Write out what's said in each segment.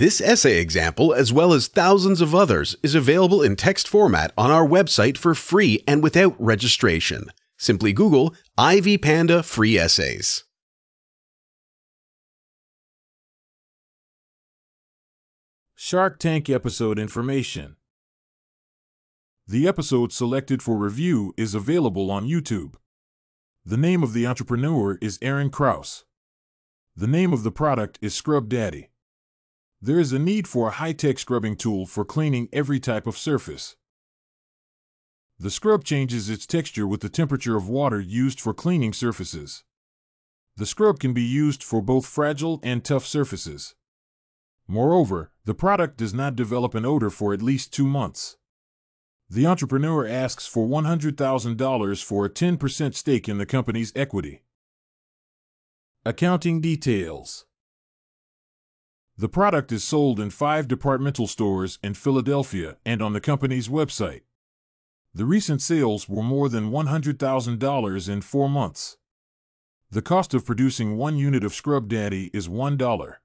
This essay example, as well as thousands of others, is available in text format on our website for free and without registration. Simply Google Ivy Panda Free Essays. Shark Tank episode information. The episode selected for review is available on YouTube. The name of the entrepreneur is Aaron Krause. The name of the product is Scrub Daddy. There is a need for a high-tech scrubbing tool for cleaning every type of surface. The scrub changes its texture with the temperature of water used for cleaning surfaces. The scrub can be used for both fragile and tough surfaces. Moreover, the product does not develop an odor for at least 2 months. The entrepreneur asks for $100,000 for a 10% stake in the company's equity. Accounting details. The product is sold in 5 departmental stores in Philadelphia and on the company's website. The recent sales were more than $100,000 in 4 months. The cost of producing 1 unit of Scrub Daddy is $1.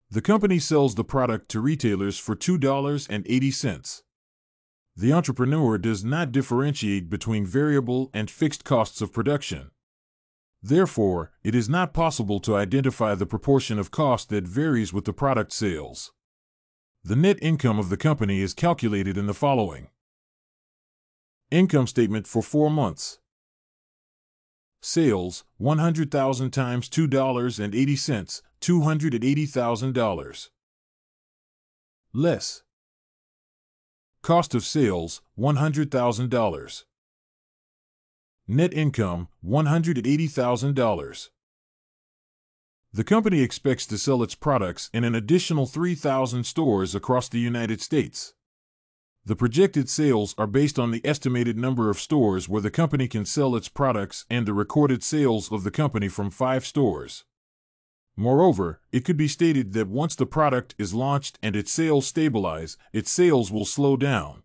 The company sells the product to retailers for $2.80. The entrepreneur does not differentiate between variable and fixed costs of production. Therefore, it is not possible to identify the proportion of cost that varies with the product sales. The net income of the company is calculated in the following. Income statement for 4 months. Sales, 100,000 times $2.80, $280,000. Less. Cost of sales, $100,000. Net income, $180,000. The company expects to sell its products in an additional 3,000 stores across the United States. The projected sales are based on the estimated number of stores where the company can sell its products and the recorded sales of the company from 5 stores. Moreover, it could be stated that once the product is launched and its sales stabilize, its sales will slow down.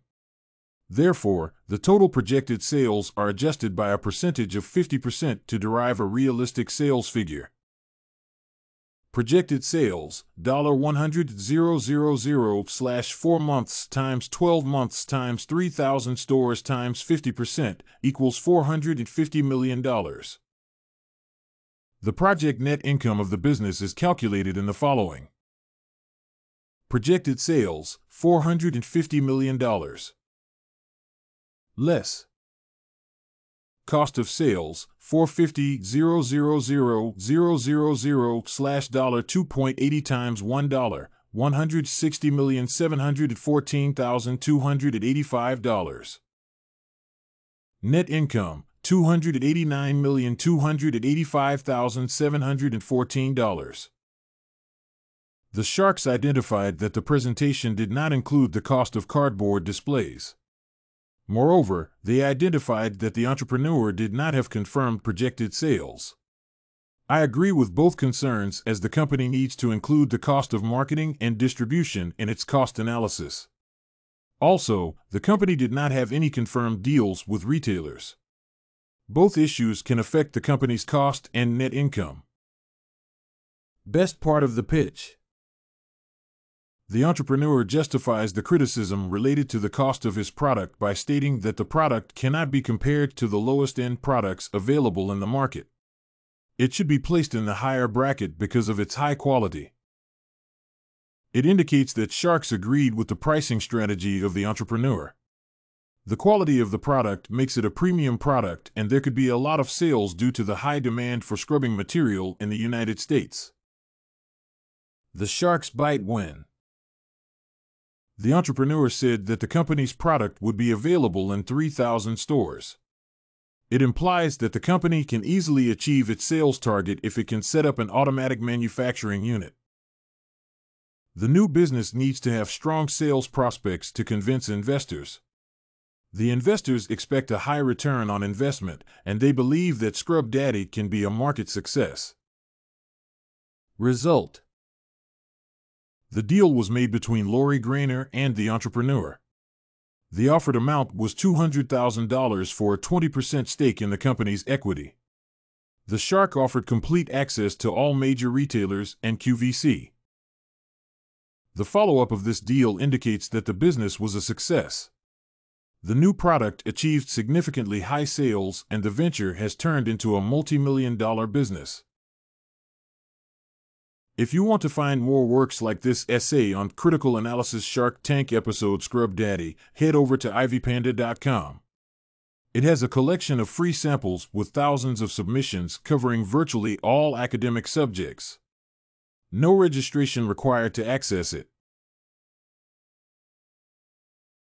Therefore, the total projected sales are adjusted by a percentage of 50% to derive a realistic sales figure. Projected sales, $100,000/4 months times 12 months times 3,000 stores times 50% equals $450 million. The project net income of the business is calculated in the following. Projected sales, $450 million. Less. Cost of sales, $450,000,000/$2.80 times $1, $160,714,285. Net income, $289,285,714. The Sharks identified that the presentation did not include the cost of cardboard displays. Moreover, they identified that the entrepreneur did not have confirmed projected sales. I agree with both concerns as the company needs to include the cost of marketing and distribution in its cost analysis. Also, the company did not have any confirmed deals with retailers. Both issues can affect the company's cost and net income. Best part of the pitch. The entrepreneur justifies the criticism related to the cost of his product by stating that the product cannot be compared to the lowest-end products available in the market. It should be placed in the higher bracket because of its high quality. It indicates that Sharks agreed with the pricing strategy of the entrepreneur. The quality of the product makes it a premium product, and there could be a lot of sales due to the high demand for scrubbing material in the United States. The Sharks Bite Win. The entrepreneur said that the company's product would be available in 3,000 stores. It implies that the company can easily achieve its sales target if it can set up an automatic manufacturing unit. The new business needs to have strong sales prospects to convince investors. The investors expect a high return on investment, and they believe that Scrub Daddy can be a market success. Result. The deal was made between Lori Grainer and the entrepreneur. The offered amount was $200,000 for a 20% stake in the company's equity. The Shark offered complete access to all major retailers and QVC. The follow-up of this deal indicates that the business was a success. The new product achieved significantly high sales, and the venture has turned into a multi-million-dollar business. If you want to find more works like this essay on critical analysis Shark Tank episode Scrub Daddy, head over to ivypanda.com. It has a collection of free samples with thousands of submissions covering virtually all academic subjects. No registration required to access it.